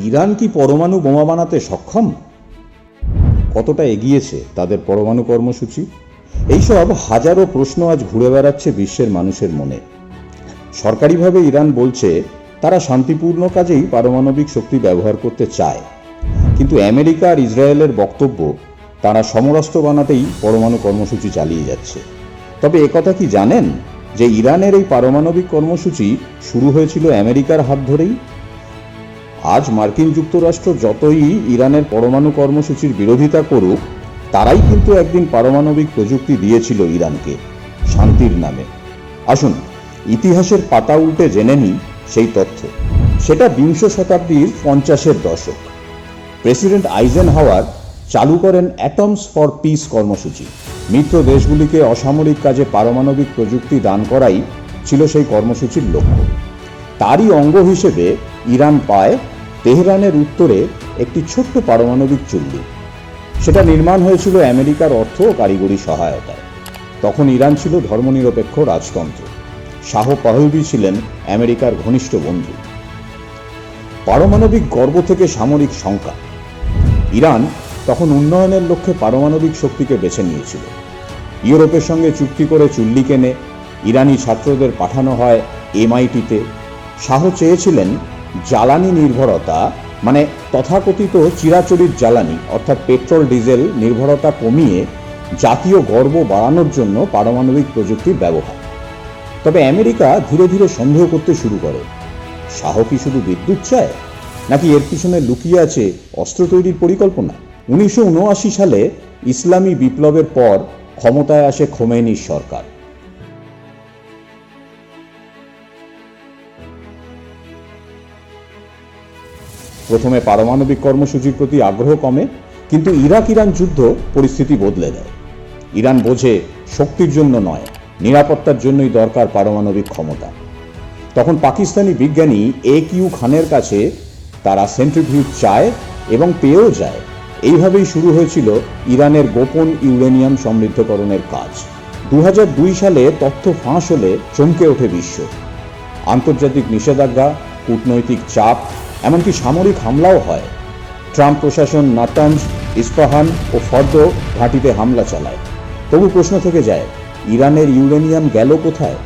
Iran কি পরমাণু বোমা বানাতে সক্ষম? কতটা এগিয়েছে তাদের পরমাণু কর্মসূচি? এইসব হাজারো প্রশ্ন আজ ঘুরে বেড়াচ্ছে বিশ্বের মানুষের মনে। সরকারিভাবে ইরান বলছে তারা শান্তিপূর্ণ কাজেই পারমাণবিক শক্তি ব্যবহার করতে চায়, কিন্তু আমেরিকা আর ইসরায়েলের বক্তব্য তারা সমরাস্ত্র বানাতেই পরমাণু কর্মসূচি চালিয়ে যাচ্ছে। তবে একথা কি জানেন যে ইরানের এই পারমাণবিক কর্মসূচি শুরু হয়েছিল আমেরিকার হাত ধরেই? আজ মার্কিন যুক্তরাষ্ট্র যতই ইরানের পরমাণু কর্মসূচির বিরোধিতা করুক, তারাই কিন্তু একদিন পারমাণবিক প্রযুক্তি দিয়েছিল ইরানকে শান্তির নামে। আসুন ইতিহাসের পাতা উল্টে জেনে নিই সেই তথ্য। সেটা বিংশ শতাব্দীর 50-এর দশক। প্রেসিডেন্ট আইজেনহাওয়ার চালু করেন অ্যাটমস ফর পিস কর্মসূচি। মিত্র দেশগুলিকে অসামরিক কাজে পারমাণবিক প্রযুক্তি দান করাই ছিল সেই কর্মসূচির লক্ষ্য। তারই অঙ্গ হিসেবে ইরান পায় তেহরানের উত্তরে একটি ছোট্ট পারমাণবিক চুল্লি। সেটা নির্মাণ হয়েছিল আমেরিকার অর্থ ও কারিগরি সহায়তায়। তখন ইরান ছিল ধর্মনিরপেক্ষ রাজতন্ত্র। শাহ পাহলভি ছিলেন আমেরিকার ঘনিষ্ঠ বন্ধু। পারমাণবিক গর্ব থেকে সামরিক শঙ্কা। ইরান তখন উন্নয়নের লক্ষ্যে পারমাণবিক শক্তিকে বেছে নিয়েছিল। ইউরোপের সঙ্গে চুক্তি করে চুল্লি কেনে ইরানি ছাত্রদের পাঠানো হয় MIT-তে। শাহ চেয়েছিলেন জ্বালানি নির্ভরতা, মানে তথাকথিত চিরাচরিত জ্বালানি অর্থাৎ পেট্রোল ডিজেল নির্ভরতা কমিয়ে জাতীয় গর্ব বাড়ানোর জন্য পারমাণবিক প্রযুক্তির ব্যবহার। তবে আমেরিকা ধীরে ধীরে সন্দেহ করতে শুরু করে, শাহ কি শুধু বিদ্যুৎ চায়, নাকি এর পিছনে লুকিয়ে আছে অস্ত্র তৈরির পরিকল্পনা? 1979 সালে ইসলামী বিপ্লবের পর ক্ষমতায় আসে খোমেনির সরকার। প্রথমে পারমাণবিক কর্মসূচির প্রতি আগ্রহ কমে, কিন্তু ইরাক ইরান যুদ্ধ পরিস্থিতি বদলে দেয়। ইরান বোঝে শক্তির জন্য নয়, নিরাপত্তার জন্যই দরকার পারমাণবিক ক্ষমতা। তখন পাকিস্তানি বিজ্ঞানী AQ খানের কাছে তারা সেন্ট্রিফিউজ চায় এবং পেয়েও যায়। এইভাবেই শুরু হয়েছিল ইরানের গোপন ইউরেনিয়াম সমৃদ্ধকরণের কাজ। 2002 সালে তথ্য ফাঁস হলে চমকে ওঠে বিশ্ব। আন্তর্জাতিক নিষেধাজ্ঞা, কূটনৈতিক চাপ, এমনকি সামরিক হামলাও হয়। ট্রাম্প প্রশাসন নাতানজ, ইস্পাহান ও ফর্দো ঘাঁটিতে হামলা চালায়। তবু প্রশ্ন থেকে যায়, ইরানের ইউরেনিয়াম গেল কোথায়?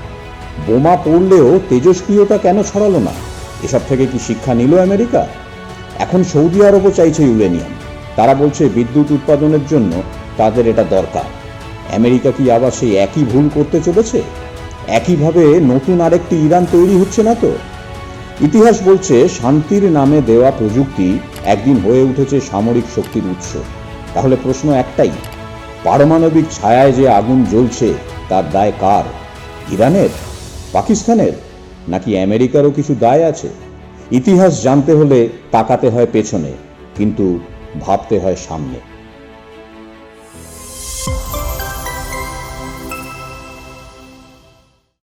বোমা পড়লেও তেজস্ক্রিয়তা কেন ছড়ালো না? এসব থেকে কি শিক্ষা নিল আমেরিকা? এখন সৌদি আরবও চাইছে ইউরেনিয়াম। তারা বলছে বিদ্যুৎ উৎপাদনের জন্য তাদের এটা দরকার। আমেরিকা কি আবার সেই একই ভুল করতে চলেছে? একইভাবে নতুন আরেকটি ইরান তৈরি হচ্ছে না তো? ইতিহাস বলছে শান্তির নামে দেওয়া প্রযুক্তি একদিন হয়ে উঠেছে সামরিক শক্তির উৎস। তাহলে প্রশ্ন একটাই, পারমাণবিক ছায়ায় যে আগুন জ্বলছে তার দায় কার? ইরানের, পাকিস্তানের, নাকি আমেরিকারও কিছু দায় আছে? ইতিহাস জানতে হলে তাকাতে হয় পেছনে, কিন্তু ভাবতে হয় সামনে।